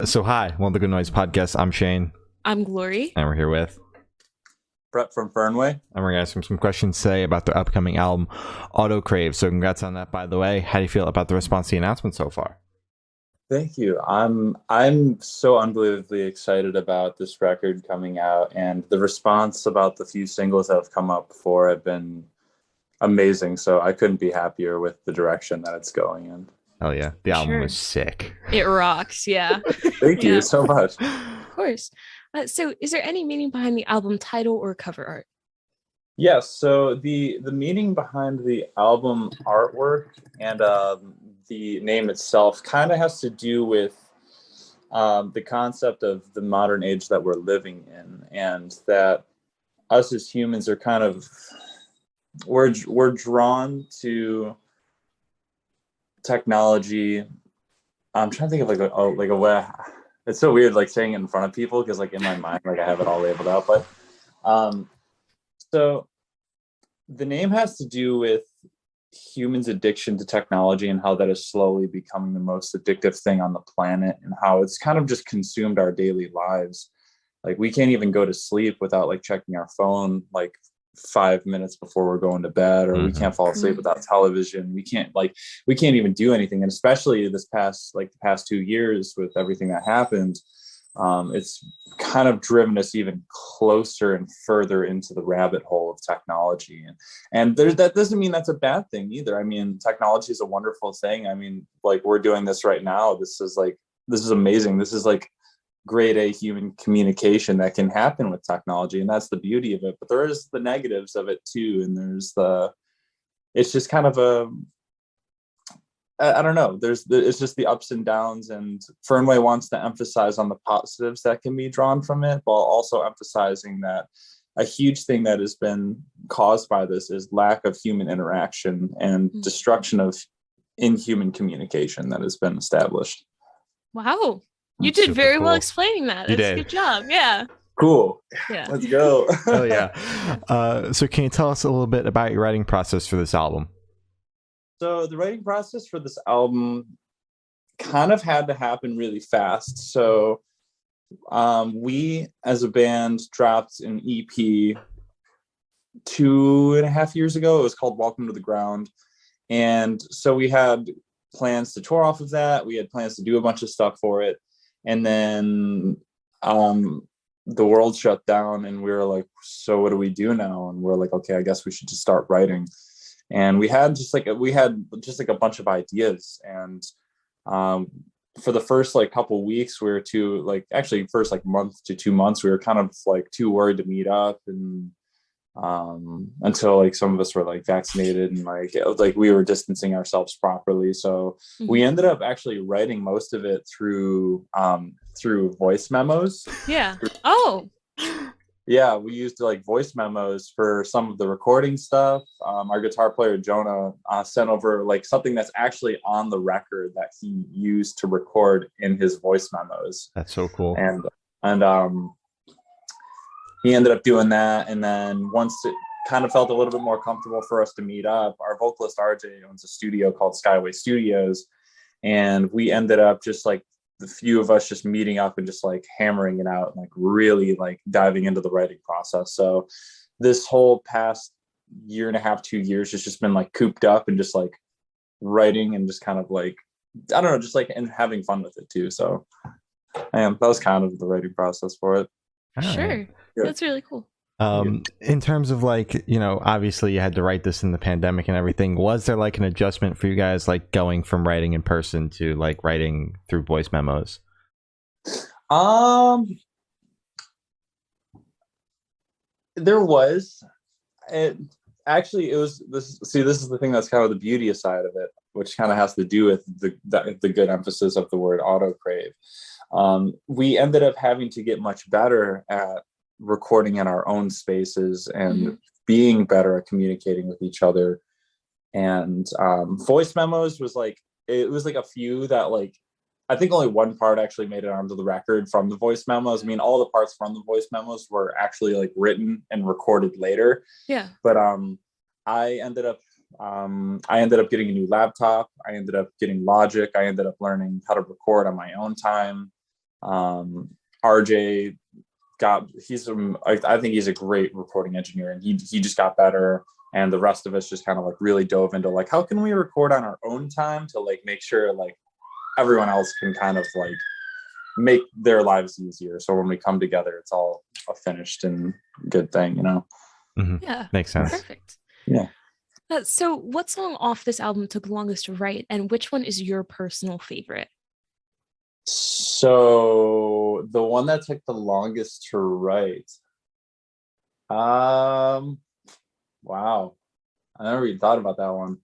So hi, one of the Good Noise podcasts. I'm Shane. I'm Glory. And we're here with Brett from Fernway. And we're gonna ask him some questions today about their upcoming album, Autocrave. So congrats on that, by the way. How do you feel about the response to the announcement so far? Thank you. I'm so unbelievably excited about this record coming out, and the response about the few singles that have come up before have been amazing. So I couldn't be happier with the direction that it's going in. Oh yeah, the album was sick. It rocks, yeah. Thank you so much. Of course. So is there any meaning behind the album title or cover art? Yes, so the meaning behind the album artwork and the name itself kind of has to do with the concept of the modern age that we're living in, and that us as humans are kind of we're drawn to technology. I'm trying to think of like a way. It's so weird like saying it in front of people because like in my mind like I have it all labeled out, but so the name has to do with humans' addiction to technology and how that is slowly becoming the most addictive thing on the planet, and how it's kind of just consumed our daily lives. Like we can't even go to sleep without like checking our phone like 5 minutes before we're going to bed, or we can't fall asleep without television. We can't even do anything. And especially the past 2 years with everything that happened, it's kind of driven us even closer and further into the rabbit hole of technology. And that doesn't mean that's a bad thing either. I mean, technology is a wonderful thing. I mean, like we're doing this right now. This is amazing. This is like grade A human communication that can happen with technology, and that's the beauty of it. But there is the negatives of it too, and it's just kind of I don't know. It's just the ups and downs, and Fernway wants to emphasize on the positives that can be drawn from it, while also emphasizing that a huge thing that has been caused by this is lack of human interaction and destruction of inhuman communication that has been established. Wow. You did very cool. well explaining that. That's a good job. Yeah. Cool. Yeah. Let's go. Oh yeah. So can you tell us a little bit about your writing process for this album? So the writing process for this album kind of had to happen really fast. So we as a band dropped an EP 2.5 years ago. It was called Welcome to the Ground. And so we had plans to tour off of that. We had plans to do a bunch of stuff for it. And then the world shut down, and we were like, so what do we do now? And we're like, okay, I guess we should just start writing. And we had just like a bunch of ideas. And for the first like couple weeks, we were first like month to 2 months, we were kind of like too worried to meet up, and until like some of us were like vaccinated, and like we were distancing ourselves properly. So we ended up actually writing most of it through voice memos. Yeah. Oh. Yeah, we used like voice memos for some of the recording stuff. Our guitar player Jonah sent over like something that's actually on the record that he used to record in his voice memos. That's so cool. And he ended up doing that. And then once it kind of felt a little bit more comfortable for us to meet up, our vocalist RJ owns a studio called Skyway Studios. And we ended up just like the few of us just meeting up and just like hammering it out, and like really like diving into the writing process. So this whole past 1.5, 2 years has just been like cooped up and just like writing and just kind of like, I don't know, just like, and having fun with it too. So that was kind of the writing process for it. Sure. That's really cool. In terms of like, obviously you had to write this in the pandemic and everything. Was there like an adjustment for you guys, like going from writing in person to like writing through voice memos? There was. It was this. See, this is the thing that's kind of the beauty side of it, which kind of has to do with the good emphasis of the word autocrave. We ended up having to get much better at recording in our own spaces and being better at communicating with each other. And voice memos was like, it was like a few that like, I think only one part actually made it onto the record from the voice memos. I mean, all the parts from the voice memos were actually like written and recorded later. Yeah. But I ended up getting a new laptop. I ended up getting Logic. I ended up learning how to record on my own time. RJ I think he's a great recording engineer, and he just got better. And the rest of us just kind of like really dove into like, how can we record on our own time to like make sure like everyone else can kind of like make their lives easier. So when we come together, it's all a finished and good thing, you know? Mm-hmm. Yeah. Makes sense. Perfect. Yeah. So what song off this album took the longest to write, and which one is your personal favorite? So the one that took the longest to write, wow, I never even thought about that one.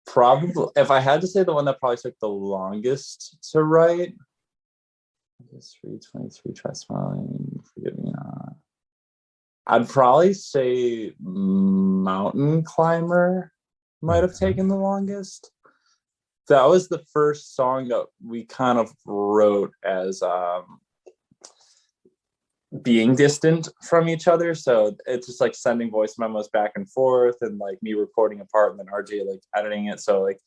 Probably, if I had to say the one that probably took the longest to write, 323, try smiling, forgive me not. I'd probably say Mountain Climber might have taken the longest. That was the first song that we kind of wrote as being distant from each other. So it's just like sending voice memos back and forth, and like me recording a part and then RJ like editing it. So like,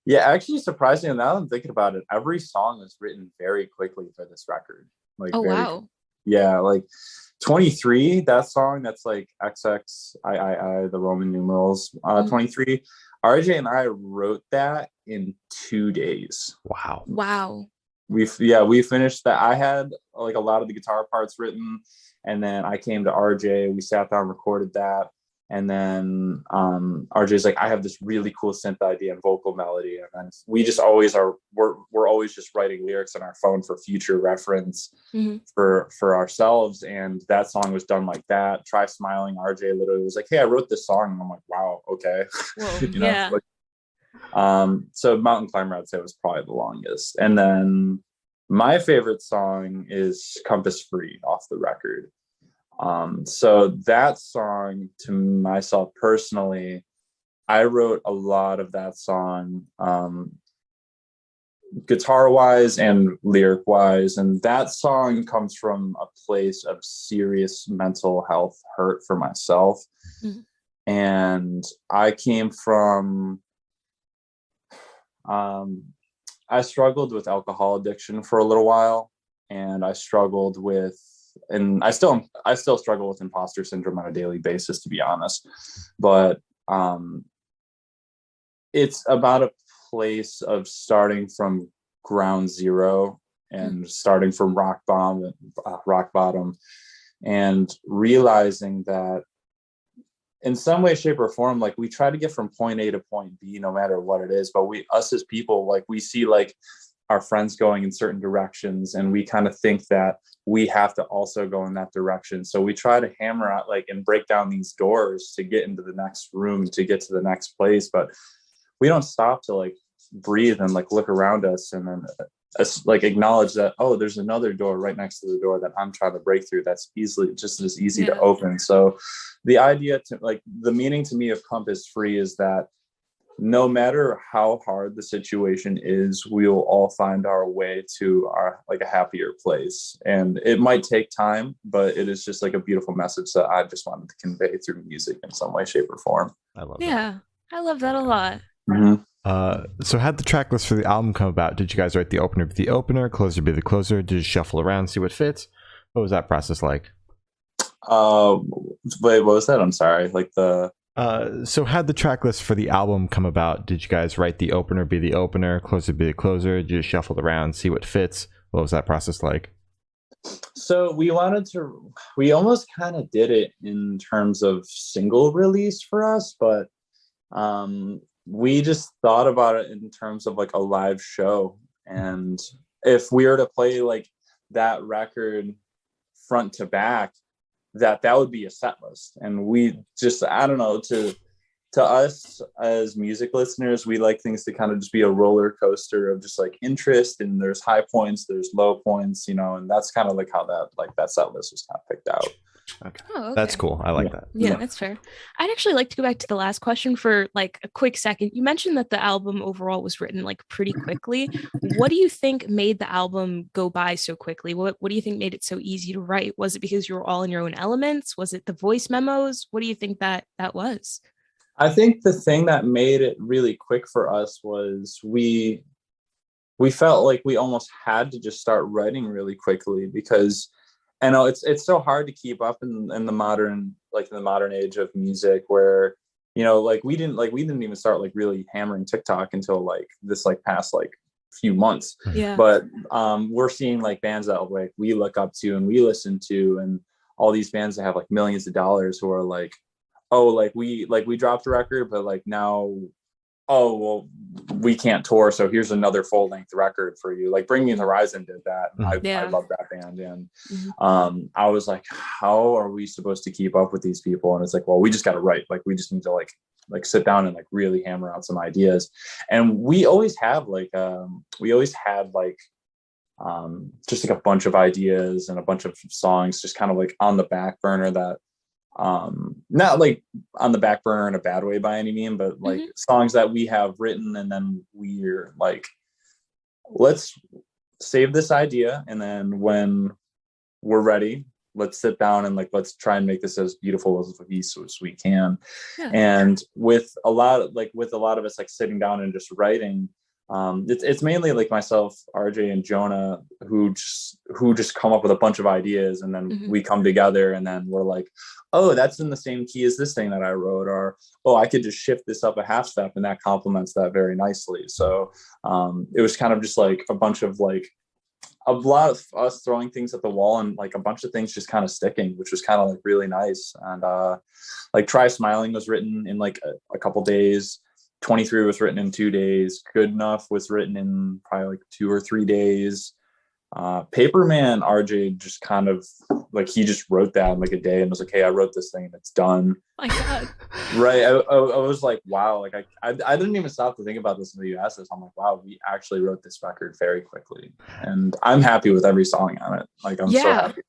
yeah, actually surprisingly, now that I'm thinking about it, every song was written very quickly for this record. Like, oh, wow. Yeah, like 23, that song that's like XXIII, the Roman numerals, 23. RJ and I wrote that in 2 days. Wow. We finished that. I had like a lot of the guitar parts written, and then I came to RJ. We sat down, recorded that, and then RJ's like, I have this really cool synth idea and vocal melody, and then we just always we're always just writing lyrics on our phone for future reference for ourselves. And that song was done like that. Try Smiling, RJ literally was like, hey, I wrote this song, and I'm like, wow, okay. Whoa, yeah. Like, so Mountain Climber, I'd say, was probably the longest. And then my favorite song is Compass Free off the record. So that song, to myself personally, I wrote a lot of that song, guitar wise and lyric wise. And that song comes from a place of serious mental health hurt for myself. And I came from, I struggled with alcohol addiction for a little while, and I struggled with, and I still struggle with imposter syndrome on a daily basis, to be honest. But it's about a place of starting from ground zero and starting from rock bottom, and realizing that in some way, shape, or form, like we try to get from point A to point B, no matter what it is. But us as people, like we see like our friends going in certain directions, and we kind of think that we have to also go in that direction. So we try to hammer out like and break down these doors to get into the next room, to get to the next place. But we don't stop to like breathe and like look around us, and then like acknowledge that, oh, there's another door right next to the door that I'm trying to break through that's just as easy to open. So the idea to like the meaning to me of Compass Free is that no matter how hard the situation is, we'll all find our way to our like a happier place. And it might take time, but it is just like a beautiful message that I just wanted to convey through music in some way, shape, or form. I love that. Yeah, I love that a lot. So how'd the track list for the album come about? Did you guys write the opener be the opener, closer be the closer? Did you shuffle around, see what fits? What was that process like? Wait, what was that? I'm sorry. Like the so how'd the track list for the album come about? Did you guys write the opener be the opener, closer be the closer? Did you shuffle around, see what fits? What was that process like? So we almost kind of did it in terms of single release for us, but we just thought about it in terms of like a live show. And if we were to play like that record front to back, that would be a set list. And we just, I don't know, to us as music listeners, we like things to kind of just be a roller coaster of just like interest, and there's high points, there's low points, and that's kind of like how that set list was kind of picked out. Okay. Oh, okay. That's cool. I like that. Yeah, that's fair. I'd actually like to go back to the last question for like a quick second. You mentioned that the album overall was written like pretty quickly. What do you think made the album go by so quickly? What do you think made it so easy to write? Was it because you were all in your own elements? Was it the voice memos? What do you think that was? I think the thing that made it really quick for us was we we felt like we almost had to just start writing really quickly, because I know it's so hard to keep up in the modern age of music, where, you know, like we didn't even start like really hammering TikTok until like this like past like few months. Yeah. But we're seeing like bands that like we look up to and we listen to, and all these bands that have like millions of dollars, who are like, oh, like we dropped a record, but like now, oh well, we can't tour, so here's another full-length record for you. Like Bring Me the Horizon did that, and I love that band. And I was like, how are we supposed to keep up with these people? And it's like, well, we just got to write. Like we just need to like sit down and like really hammer out some ideas. And we always had like just like a bunch of ideas and a bunch of songs just kind of like on the back burner, that not like on the back burner in a bad way by any mean, but like songs that we have written, and then we're like, let's save this idea, and then when we're ready, let's sit down and like let's try and make this as beautiful as we can. And with a lot of us like sitting down and just writing, it's mainly like myself, RJ, and Jonah, who just come up with a bunch of ideas, and then we come together, and then we're like, oh, that's in the same key as this thing that I wrote, or oh, I could just shift this up a half step, and that complements that very nicely. So it was kind of just like a bunch of like a lot of us throwing things at the wall, and like a bunch of things just kind of sticking, which was kind of like really nice. And like Try Smiling was written in like a couple days. 23 was written in 2 days. Good Enough was written in probably like 2 or 3 days. Paperman, RJ just kind of like, he just wrote that in like a day and was like, hey, I wrote this thing and it's done. My God. Right. I was like, wow. Like I didn't even stop to think about this until you asked this. I'm like, wow, we actually wrote this record very quickly, and I'm happy with every song on it. Like I'm so happy.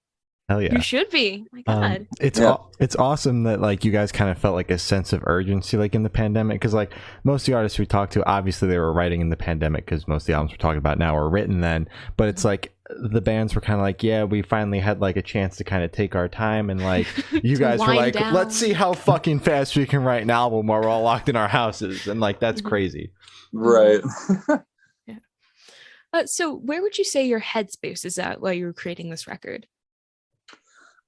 Hell yeah. You should be. My God. It's awesome that like you guys kind of felt like a sense of urgency like in the pandemic, because like most of the artists we talked to, obviously they were writing in the pandemic, because most of the albums we're talking about now were written then, but it's like the bands were kind of like, yeah, we finally had like a chance to kind of take our time, and like you guys were like, let's see how fucking fast we can write an album while we're all locked in our houses, and like that's crazy. Right. So where would you say your headspace is at while you were creating this record?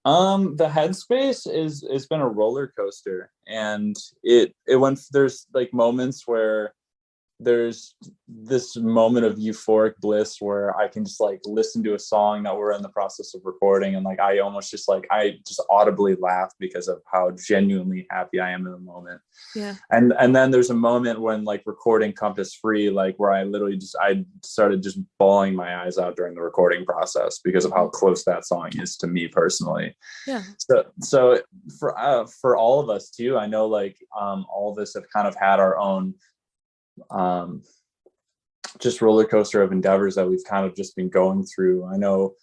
The headspace has been a roller coaster, and it went, there's like moments where there's this moment of euphoric bliss where I can just like listen to a song that we're in the process of recording, and like I just audibly laugh because of how genuinely happy I am in the moment. Yeah. And then there's a moment when like recording Compass Free, like where I started just bawling my eyes out during the recording process because of how close that song is to me personally. Yeah. So for all of us too, I know like all of us have kind of had our own just roller coaster of endeavors that we've kind of just been going through. I know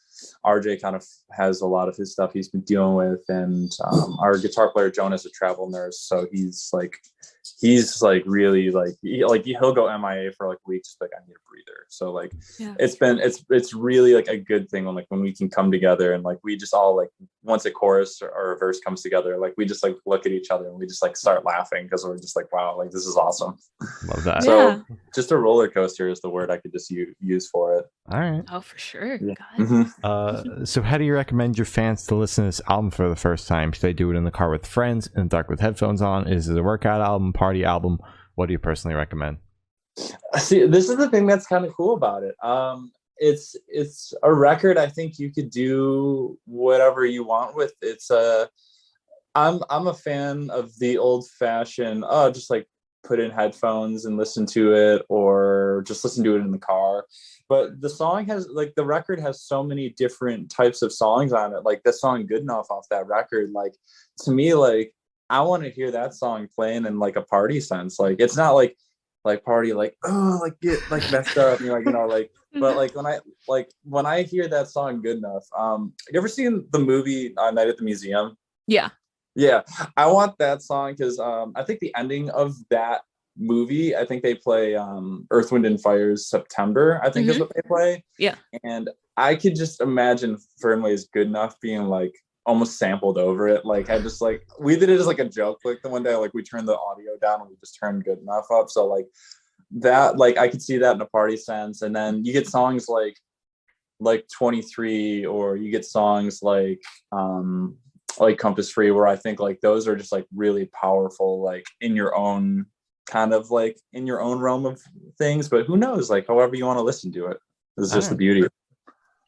RJ kind of has a lot of his stuff he's been dealing with, and our guitar player Jonah's a travel nurse, so he's really like he'll go MIA for like a week, just like I need a breather. So like it's really like a good thing when we can come together, and like we just all like once a chorus or a verse comes together, like we just like look at each other and we just like start laughing because we're just like, wow, like this is awesome. Love that. So just a roller coaster is the word I could just use for it. All right. Oh, for sure. Yeah. So how do you recommend your fans to listen to this album for the first time? Should they do it in the car with friends, in the dark with headphones on? Is it a workout album, party album? What do you personally recommend? See, this is the thing that's kind of cool about it. It's a record I think you could do whatever you want with. I'm a fan of the old fashioned, just like put in headphones and listen to it, or just listen to it in the car. But the record has so many different types of songs on it. Like the song Good Enough off that record, like to me, like I want to hear that song playing in like a party sense. Like it's not like party like, oh, like get like messed up, but like when I hear that song Good Enough, you ever seen the movie Night at the Museum? Yeah, I want that song because I think the ending of that movie, I think they play Earth, Wind and Fire's September, I think is what they play. Yeah. And I could just imagine Fernway's Good Enough being like almost sampled over it. Like I just like, we did it as like a joke. Like the one day, like we turned the audio down and we just turned Good Enough up. So like that, like, I could see that in a party sense. And then you get songs like 23, or you get songs like Compass Free, where I think like those are just like really powerful, like in your own kind of like in your own realm of things. But who knows, like however you want to listen to it. It's just the beauty.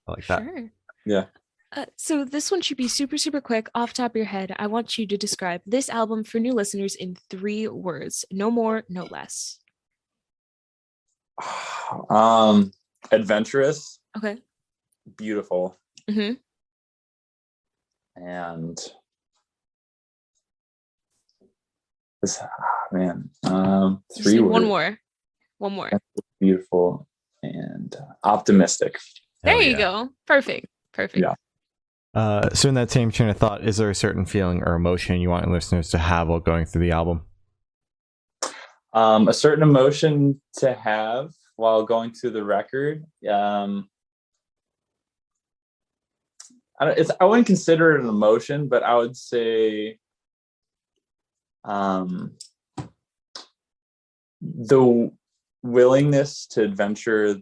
I like that. Sure. Yeah. So this one should be super, super quick. Off the top of your head, I want you to describe this album for new listeners in 3 words. No more, no less. Adventurous. Okay. Beautiful. Mm-hmm. And this, man, 3 words. One more. Beautiful and optimistic. There you go. Perfect. Yeah. So in that same train of thought, is there a certain feeling or emotion you want listeners to have while going through the album? A certain emotion to have while going through the record. I wouldn't consider it an emotion, but I would say the willingness to adventure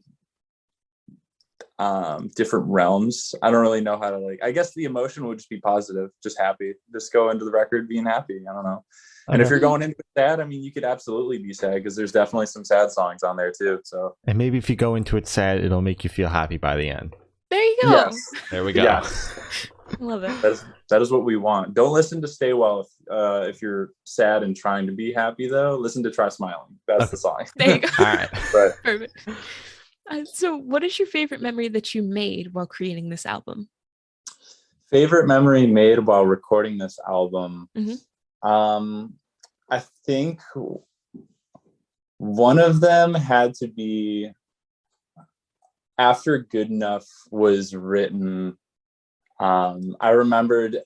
different realms. I don't really know how to, like, I guess the emotion would just be positive, just happy, just go into the record being happy. I don't know. And if you're going into it sad, I mean, you could absolutely be sad, because there's definitely some sad songs on there too. So, and maybe if you go into it sad, it'll make you feel happy by the end. There you go. Yes. There we go. Yes. I love it. That is what we want. Don't listen to Stay Well if you're sad and trying to be happy, though. Listen to Try Smiling. That's the song. There you go. All right. Right. Perfect. So what is your favorite memory that you made while creating this album? Favorite memory made while recording this album? Mm-hmm. I think one of them had to be after Good Enough was written. I remembered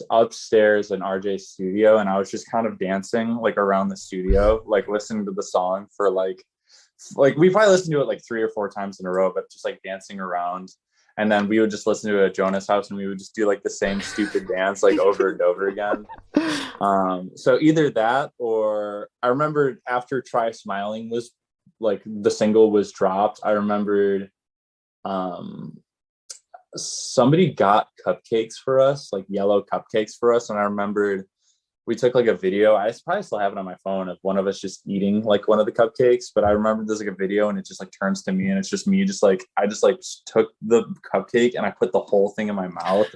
upstairs in RJ's studio, and I was just kind of dancing like around the studio, like listening to the song for like we probably listened to it like 3 or 4 times in a row, but just like dancing around. And then we would just listen to it at Jonah's house, and we would just do like the same stupid dance like over and over again. So either that, or I remembered after Try Smiling was like the single was dropped, I remembered somebody got cupcakes for us, like yellow cupcakes for us. And I remembered we took like a video. I probably still have it on my phone of one of us just eating like one of the cupcakes. But I remember there's like a video, and it just like turns to me, and it's just me just like I just like took the cupcake and I put the whole thing in my mouth.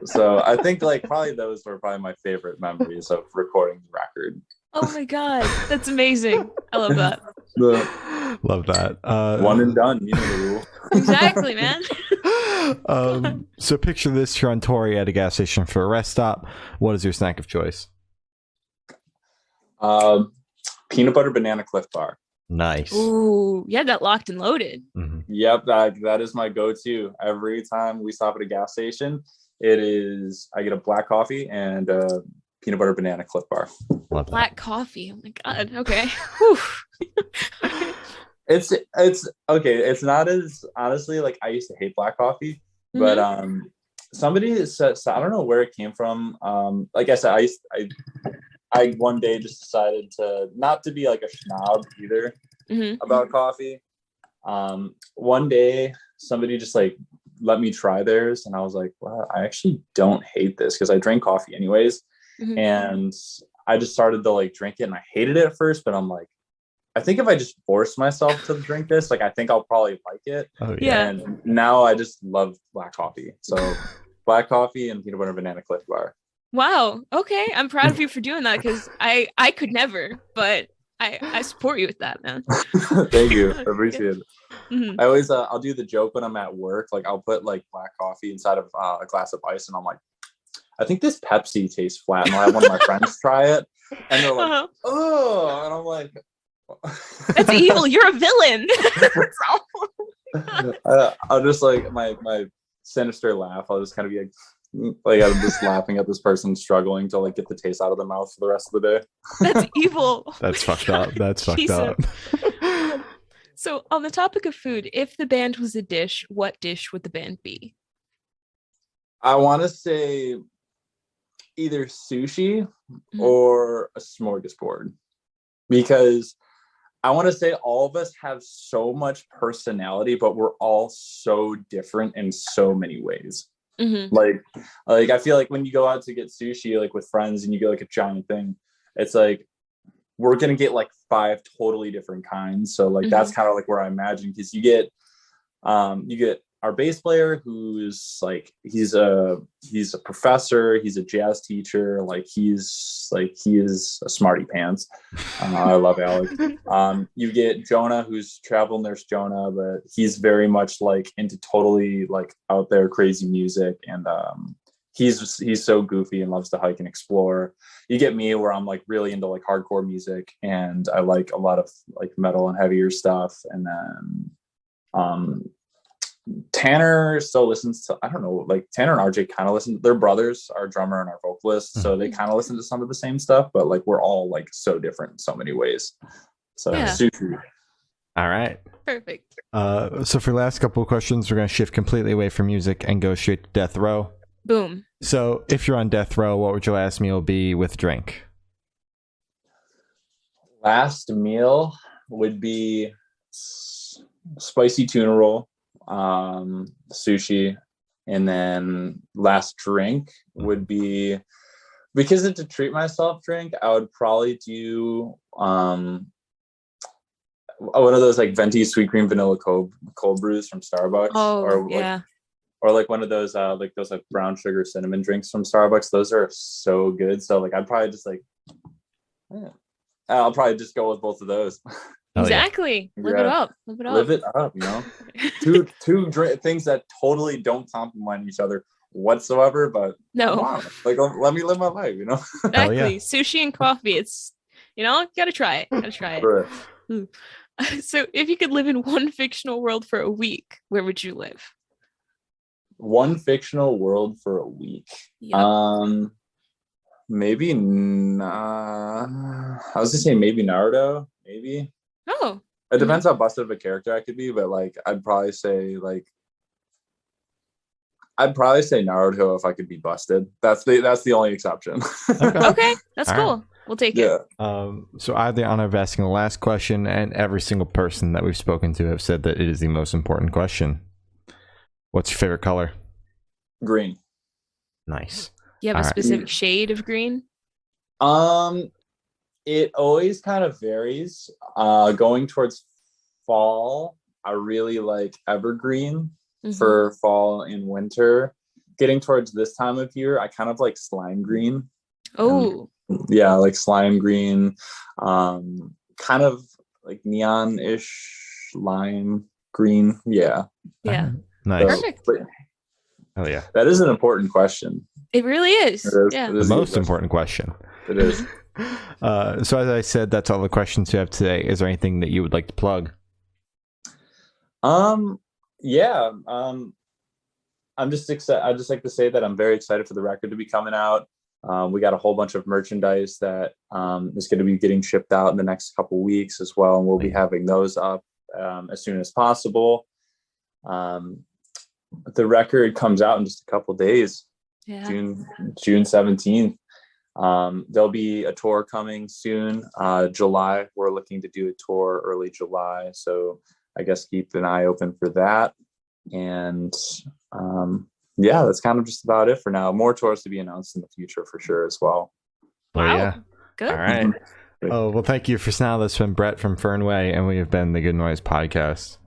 So I think like probably those were probably my favorite memories of recording the record. Oh my God, that's amazing. I love that. Love that. One and done, you know the rule. Exactly, man. So picture this: you're on tour at a gas station for a rest stop. What is your snack of choice? Peanut butter banana Cliff Bar. Nice. Ooh, you had that locked and loaded. Mm-hmm. Yep, that is my go-to. Every time we stop at a gas station, I get a black coffee and a peanut butter banana Cliff Bar. Love Black coffee. Oh my God. Okay. It's okay. It's not as honestly like I used to hate black coffee, but somebody said, so I don't know where it came from. Like I said, I one day just decided to not to be like a snob either about coffee. One day somebody just like let me try theirs, and I was like, well, I actually don't hate this, because I drank coffee anyways. And I just started to like drink it, and I hated it at first, but I'm like, I think if I just force myself to drink this, like I think I'll probably like it. Oh, yeah. And now I just love black coffee. So black coffee and peanut butter banana Cliff Bar. Wow. Okay. I'm proud of you for doing that, because I could never, but I support you with that, man. Thank you. I appreciate it. Mm-hmm. I always I'll do the joke when I'm at work. Like I'll put like black coffee inside of a glass of ice, and I'm like, I think this Pepsi tastes flat, and I'll have one of my friends try it, and they're like, oh, and I'm like, that's evil. You're a villain. I'll just like my sinister laugh. I'll just kind of be like I'm just laughing at this person struggling to like get the taste out of their mouth for the rest of the day. That's evil. That's fucked up. That's fucked up. So on the topic of food, if the band was a dish, what dish would the band be? I want to say either sushi or a smorgasbord, because I want to say all of us have so much personality, but we're all so different in so many ways. Mm-hmm. Like I feel like when you go out to get sushi, like with friends, and you get like a giant thing, it's like we're gonna get like 5 totally different kinds. So like that's kind of like where I imagine, because you get our bass player, who's like he's a professor, he's a jazz teacher, like he is a smarty pants. I love Alex. You get Jonah, who's travel nurse Jonah, but he's very much like into totally like out there crazy music, and he's so goofy and loves to hike and explore. You get me, where I'm like really into like hardcore music, and I like a lot of like metal and heavier stuff. And then Tanner still listens to, I don't know, like Tanner and RJ kind of listen. They're brothers, our drummer and our vocalist, so they kind of listen to some of the same stuff, but like we're all like so different in so many ways. So super. All right. Perfect. So for the last couple of questions, we're going to shift completely away from music and go straight to death row. Boom. So if you're on death row, what would your last meal be with drink? Last meal would be spicy tuna roll, sushi, and then last drink would be, because it's a treat myself drink, I would probably do one of those like venti sweet cream vanilla cold brews from Starbucks. Or like one of those like brown sugar cinnamon drinks from Starbucks. Those are so good. So like I'd probably just like I'll probably just go with both of those. Exactly. Yeah. Live it up. Live it up, you know. two things that totally don't complement each other whatsoever, but no, like let me live my life, you know. Exactly. Sushi and coffee. It's, you know, gotta try it. Right. So if you could live in one fictional world for a week, where would you live? One fictional world for a week. Yep. Maybe I was gonna say maybe Naruto, maybe. Oh. It depends how busted of a character I could be, but like I'd probably say Naruto if I could be busted. That's the only exception. Okay, that's cool. Right. We'll take it. So I have the honor of asking the last question, and every single person that we've spoken to have said that it is the most important question. What's your favorite color? Green. Nice. You have a specific shade of green? It always kind of varies. Going towards fall, I really like evergreen for fall and winter. Getting towards this time of year, I kind of like slime green. Oh. Yeah, like slime green. Kind of like neon-ish lime green. Yeah. Yeah. Nice. Perfect. Oh yeah. That is an important question. It really is. Yeah. The most important question. It is. So as I said, that's all the questions you have today. Is there anything that you would like to plug? Yeah. I'm just excited. I'd just like to say that I'm very excited for the record to be coming out. We got a whole bunch of merchandise that is going to be getting shipped out in the next couple weeks as well, and we'll be having those up as soon as possible. The record comes out in just a couple days. Yeah. June 17th. There'll be a tour coming soon. July, we're looking to do a tour early July, so I guess keep an eye open for that. And yeah, that's kind of just about it for now. More tours to be announced in the future for sure as well. Wow. Yeah. Good. All right. Oh, well, thank you for now. This has been Brett from Fernway, and we have been the Good Noise Podcast.